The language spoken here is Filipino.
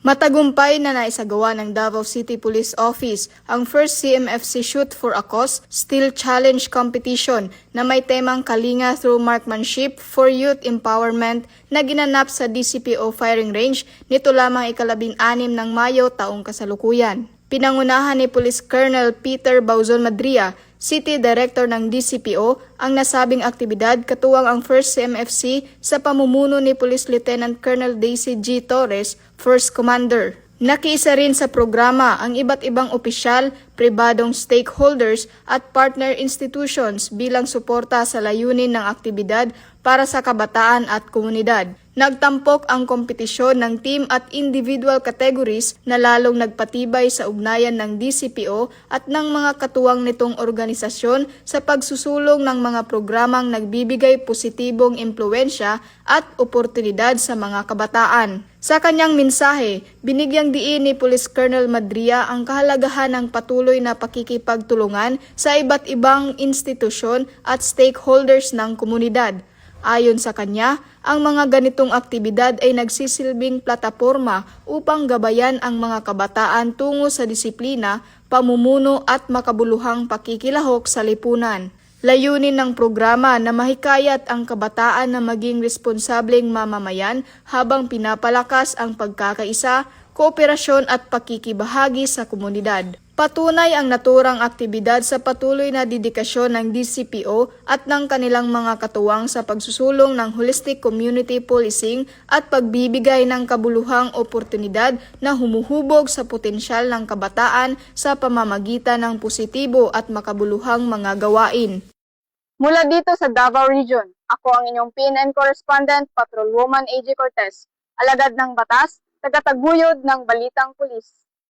Matagumpay na naisagawa ng Davao City Police Office ang first CMFC Shoot for a Cause Steel Challenge Competition na may temang Kalinga through Marksmanship for Youth Empowerment na ginanap sa DCPO Firing Range nito lamang ika-16 ng Mayo taong kasalukuyan. Pinangunahan ni Police Colonel Peter Bauzon Madria, City Director ng DCPO, ang nasabing aktibidad katuwang ang first CMFC sa pamumuno ni Police Lieutenant Colonel Daisy G. Torres, First Commander. Nakiisa rin sa programa ang iba't ibang opisyal, pribadong stakeholders at partner institutions bilang suporta sa layunin ng aktibidad para sa kabataan at komunidad. Nagtampok ang kompetisyon ng team at individual categories na lalong nagpatibay sa ugnayan ng DCPO at ng mga katuwang nitong organisasyon sa pagsusulong ng mga programang nagbibigay positibong impluensya at oportunidad sa mga kabataan. Sa kanyang mensahe, binigyang diin ni Police Colonel Madria ang kahalagahan ng patuloy na pakikipagtulungan sa iba't ibang institusyon at stakeholders ng komunidad. Ayon sa kanya, ang mga ganitong aktibidad ay nagsisilbing plataporma upang gabayan ang mga kabataan tungo sa disiplina, pamumuno at makabuluhang pakikilahok sa lipunan. Layunin ng programa na mahikayat ang kabataan na maging responsableng mamamayan habang pinapalakas ang pagkakaisa, kooperasyon at pakikibahagi sa komunidad. Patunay ang naturang aktibidad sa patuloy na dedikasyon ng DCPO at ng kanilang mga katuwang sa pagsusulong ng holistic community policing at pagbibigay ng kabuluhang oportunidad na humuhubog sa potensyal ng kabataan sa pamamagitan ng positibo at makabuluhang mga gawain. Mula dito sa Davao Region, ako ang inyong PNN Correspondent, Patrolwoman AJ Cortez, alagad ng batas, tagataguyod ng Balitang Pulis.